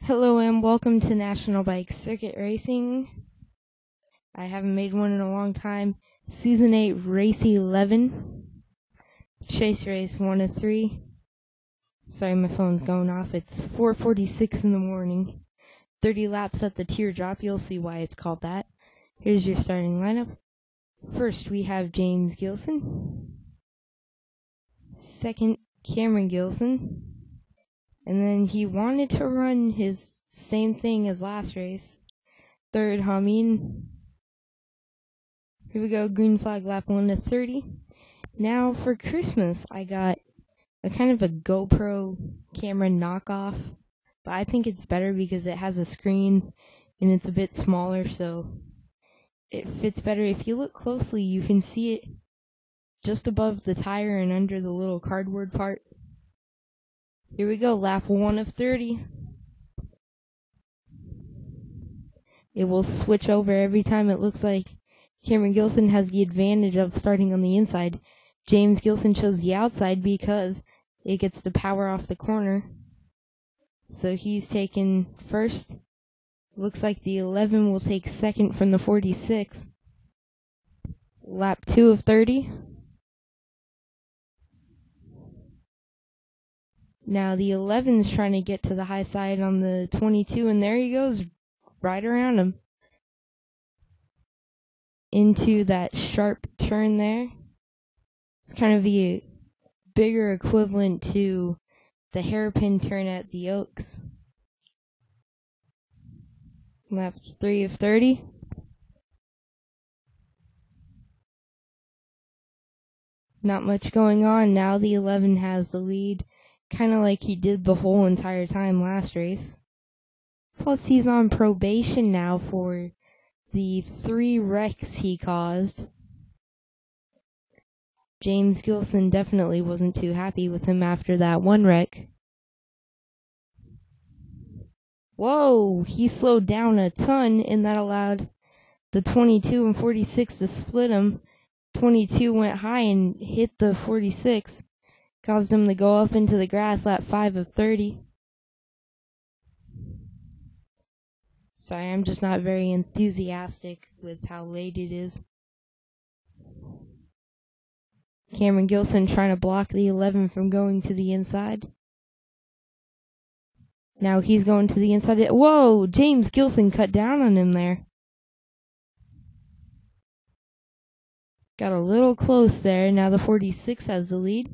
Hello and welcome to National Bike Circuit Racing. I haven't made one in a long time. Season 8, Race 11. Chase Race 1 of 3. Sorry, my phone's going off. It's 4:46 in the morning. 30 laps at the teardrop. You'll see why it's called that. Here's your starting lineup. First, we have James Gilson. Second, Cameron Gilson. And then he wanted to run his same thing as last race. Third, Hameen. Here we go, green flag lap 1 to 30. Now for Christmas, I got a kind of a GoPro camera knockoff. But I think it's better because it has a screen and it's a bit smaller, so it fits better. If you look closely, you can see it just above the tire and under the little cardboard part. Here we go, lap 1 of 30. It will switch over every time. It looks like Cameron Gilson has the advantage of starting on the inside. James Gilson chose the outside because it gets the power off the corner. So he's taken first. Looks like the 11 will take second from the 46. Lap 2 of 30. Now the 11's trying to get to the high side on the 22, and there he goes, right around him. Into that sharp turn there. It's kind of the bigger equivalent to the hairpin turn at the Oaks. Lap 3 of 30. Not much going on. Now the 11 has the lead. Kind of like he did the whole entire time last race. Plus he's on probation now for the 3 wrecks he caused. James Gilson definitely wasn't too happy with him after that 1 wreck. Whoa, he slowed down a ton, and that allowed the 22 and 46 to split him. 22 went high and hit the 46. Caused him to go up into the grass, lap 5 of 30. Sorry, I'm just not very enthusiastic with how late it is. Cameron Gilson trying to block the 11 from going to the inside. Now he's going to the inside. Whoa, James Gilson cut down on him there. Got a little close there. Now the 46 has the lead.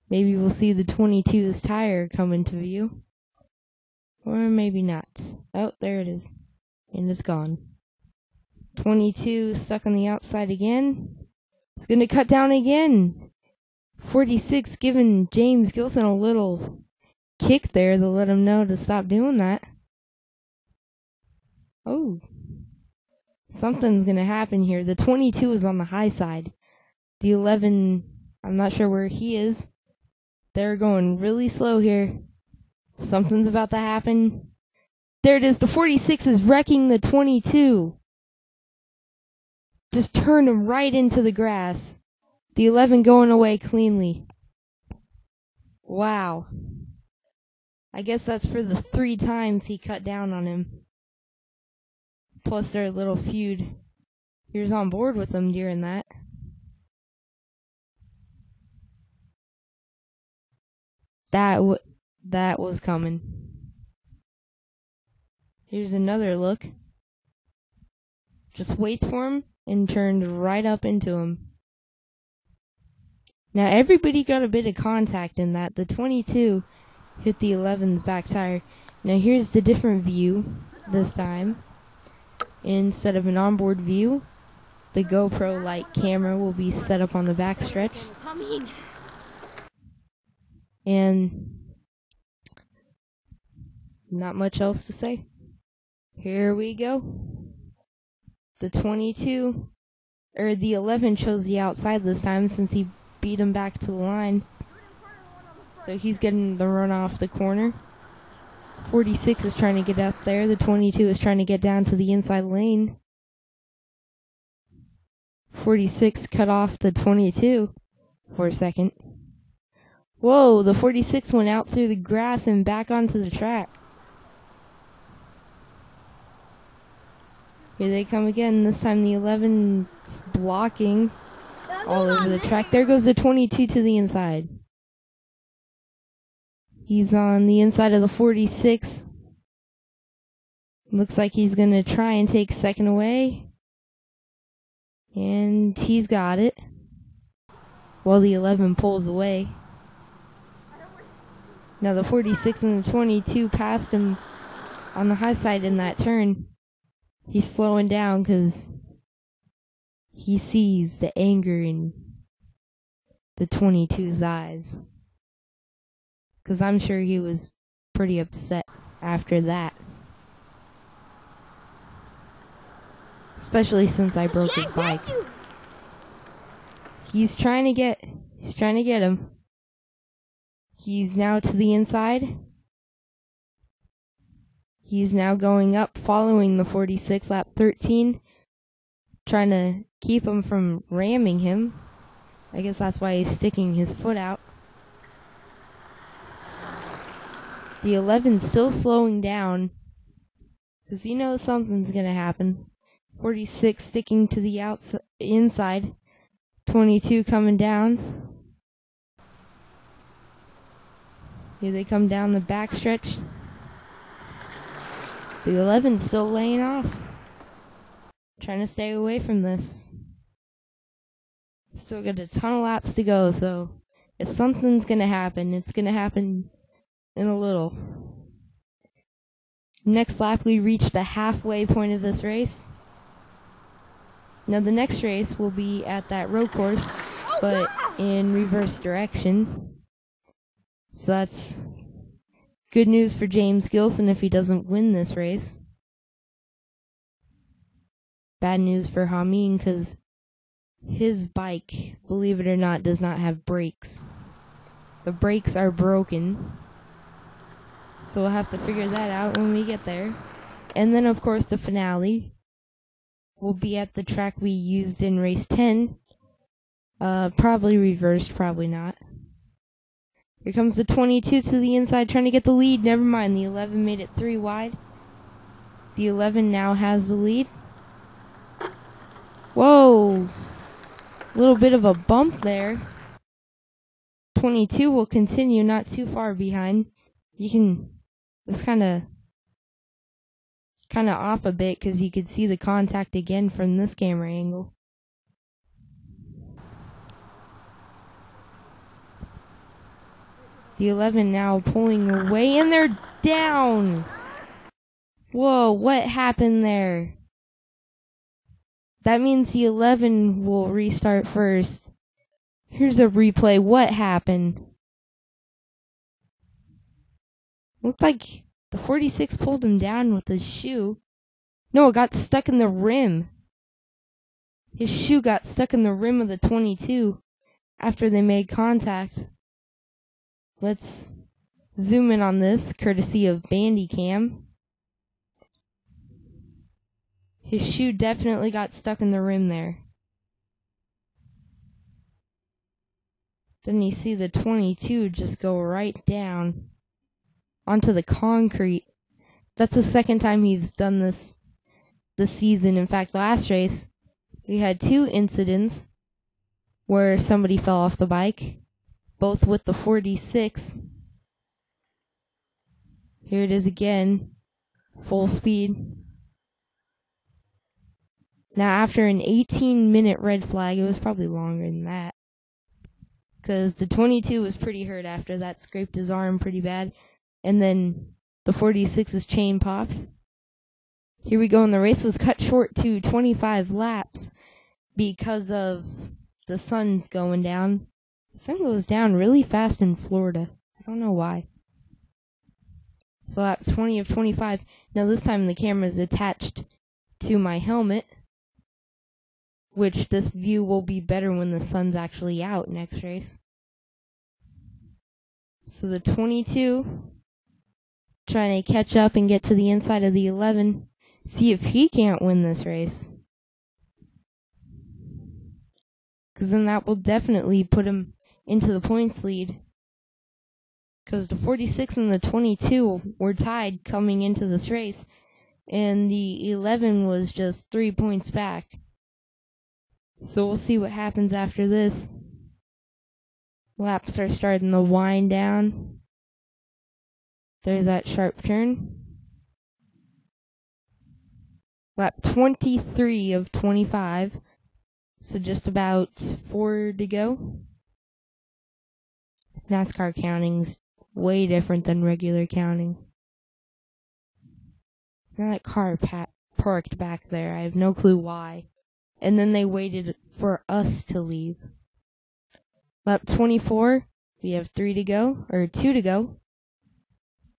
Maybe we'll see the 22's tire come into view. Or maybe not. Oh, there it is. And it's gone. 22 stuck on the outside again. It's going to cut down again. 46 giving James Gilson a little kick there to let him know to stop doing that. Oh. Something's going to happen here. The 22 is on the high side. The 11, I'm not sure where he is. They're going really slow here. Something's about to happen. There it is. The 46 is wrecking the 22. Just turned him right into the grass. The 11 going away cleanly. Wow. I guess that's for the 3 times he cut down on him. Plus their little feud. He was on board with them during that. That was coming. Here's another look. Just waits for him and turned right up into him. Now everybody got a bit of contact in that. The 22 hit the 11's back tire. Now here's the different view this time. Instead of an onboard view, the GoPro light camera will be set up on the backstretch. And not much else to say. Here we go. The 22, or the 11 chose the outside this time since he beat him back to the line. So he's getting the run off the corner. 46 is trying to get up there. The 22 is trying to get down to the inside lane. 46 cut off the 22 for a second. Whoa, the 46 went out through the grass and back onto the track. Here they come again. This time the 11's blocking all over the track. There goes the 22 to the inside. He's on the inside of the 46. Looks like he's going to try and take second away. And he's got it. While the 11 pulls away. Now the 46 and the 22 passed him on the high side in that turn. He's slowing down because he sees the anger in the 22's eyes. Because I'm sure he was pretty upset after that. Especially since I broke his bike. He's trying to get him. He's now to the inside. He's now going up, following the 46, lap 13. Trying to keep him from ramming him. I guess that's why he's sticking his foot out. The 11's still slowing down. Because he knows something's going to happen. 46 sticking to the inside. 22 coming down. Here they come down the backstretch. The 11's still laying off. Trying to stay away from this. Still got a ton of laps to go, so if something's going to happen, it's going to happen in a little. Next lap, we reach the halfway point of this race. Now the next race will be at that road course, but in reverse direction. So that's good news for James Gilson if he doesn't win this race. Bad news for Hameen because his bike, believe it or not, does not have brakes. The brakes are broken. So we'll have to figure that out when we get there. And then of course the finale will be at the track we used in race 10. Probably reversed, probably not. Here comes the 22 to the inside trying to get the lead. Never mind, the 11 made it 3 wide. The 11 now has the lead. Whoa! A little bit of a bump there. 22 will continue, not too far behind. You can, it was kind of off a bit because you could see the contact again from this camera angle. The 11 now pulling away, and they're down! Whoa, what happened there? That means the 11 will restart first. Here's a replay. What happened? Looked like the 46 pulled him down with his shoe. No, it got stuck in the rim. His shoe got stuck in the rim of the 22 after they made contact. Let's zoom in on this, courtesy of Bandicam. His shoe definitely got stuck in the rim there. Then you see the 22 just go right down onto the concrete. That's the second time he's done this season. In fact, last race, we had 2 incidents where somebody fell off the bike, both with the 46. Here it is again, full speed. Now, after an 18-minute red flag, it was probably longer than that, because the 22 was pretty hurt after that, scraped his arm pretty bad, and then the 46's chain popped. Here we go, and the race was cut short to 25 laps because of the sun's going down. The sun goes down really fast in Florida. I don't know why. So lap 20 of 25. Now this time the camera is attached to my helmet, which this view will be better when the sun's actually out next race. So the 22 trying to catch up and get to the inside of the 11. See if he can't win this race. Because then that will definitely put him into the points lead. Because the 46 and the 22 were tied coming into this race. and the 11 was just 3 points back. So we'll see what happens after this. Laps are starting to wind down. There's that sharp turn. Lap 23 of 25. So just about 4 to go. NASCAR counting's way different than regular counting. Now that car parked back there. I have no clue why. And then they waited for us to leave. Lap 24, we have 2 to go.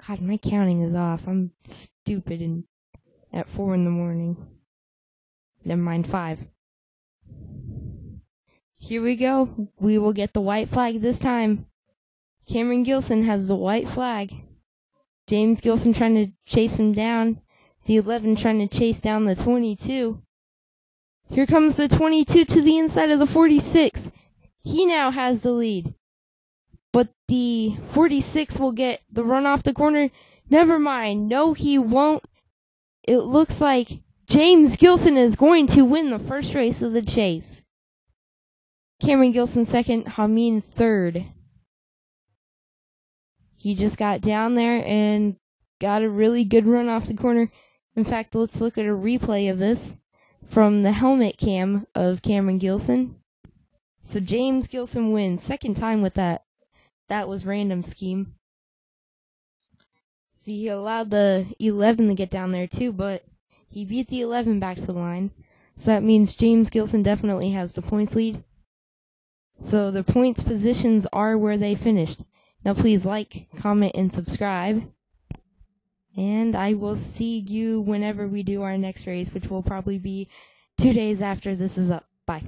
God, my counting is off. I'm stupid at 4 in the morning. Never mind, 5. Here we go. We will get the white flag this time. Cameron Gilson has the white flag. James Gilson trying to chase him down. The 11 trying to chase down the 22. Here comes the 22 to the inside of the 46. He now has the lead. But the 46 will get the run off the corner. Never mind. No, he won't. It looks like James Gilson is going to win the first race of the chase. Cameron Gilson second, Hameen third. He just got down there and got a really good run off the corner. In fact, let's look at a replay of this from the helmet cam of Cameron Gilson. So James Gilson wins. Second time with that. That was random scheme. See, he allowed the 11 to get down there too, but he beat the 11 back to the line. So that means James Gilson definitely has the points lead. So the points positions are where they finished. Now please like, comment, and subscribe. And I will see you whenever we do our next race, which will probably be 2 days after this is up. Bye.